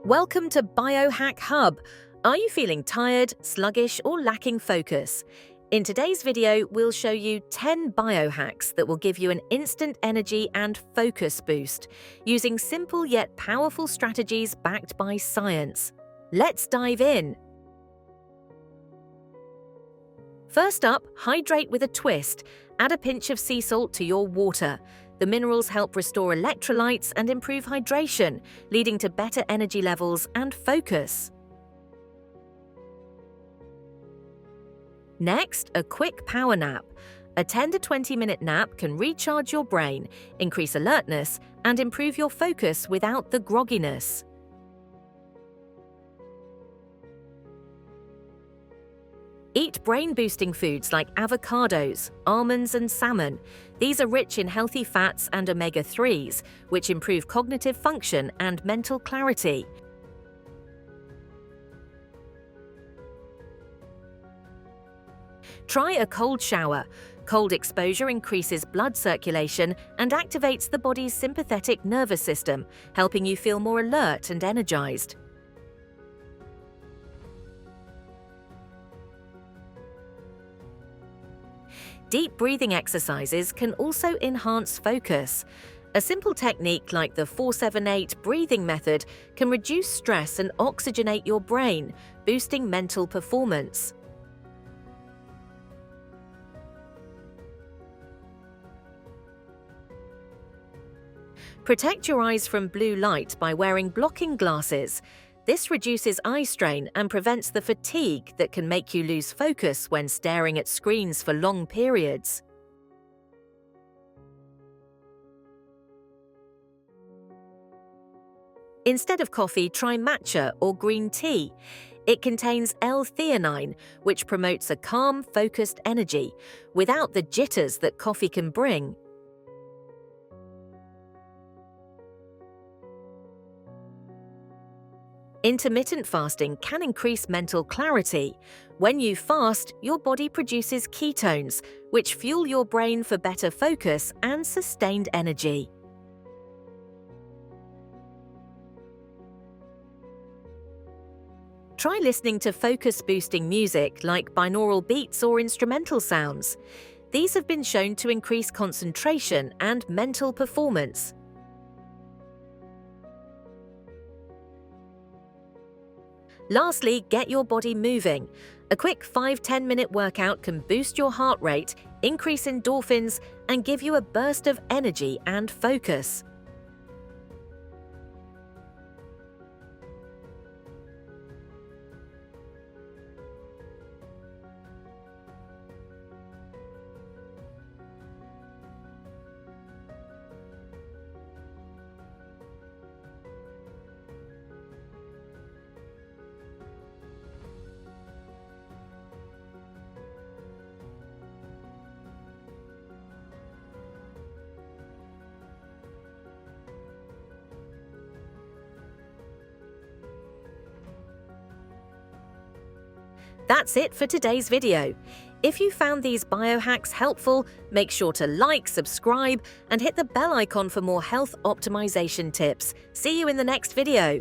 Welcome to Biohack Hub. Are you feeling tired, sluggish, or lacking focus? In today's video, we'll show you 10 biohacks that will give you an instant energy and focus boost, using simple yet powerful strategies backed by science. Let's dive in. First up, hydrate with a twist. Add a pinch of sea salt to your water. The minerals help restore electrolytes and improve hydration, leading to better energy levels and focus. Next, a quick power nap. A 10 to 20-minute nap can recharge your brain, increase alertness, and improve your focus without the grogginess. Eat brain-boosting foods like avocados, almonds, and salmon. These are rich in healthy fats and omega-3s, which improve cognitive function and mental clarity. Try a cold shower. Cold exposure increases blood circulation and activates the body's sympathetic nervous system, helping you feel more alert and energized. Deep breathing exercises can also enhance focus. A simple technique like the 4-7-8 breathing method can reduce stress and oxygenate your brain, boosting mental performance. Protect your eyes from blue light by wearing blocking glasses. This reduces eye strain and prevents the fatigue that can make you lose focus when staring at screens for long periods. Instead of coffee, try matcha or green tea. It contains L-theanine, which promotes a calm, focused energy, without the jitters that coffee can bring. Intermittent fasting can increase mental clarity. When you fast, your body produces ketones, which fuel your brain for better focus and sustained energy. Try listening to focus-boosting music like binaural beats or instrumental sounds. These have been shown to increase concentration and mental performance. Lastly, get your body moving. A quick 5-10-minute workout can boost your heart rate, increase endorphins, and give you a burst of energy and focus. That's it for today's video. If you found these biohacks helpful, make sure to like, subscribe, and hit the bell icon for more health optimization tips. See you in the next video.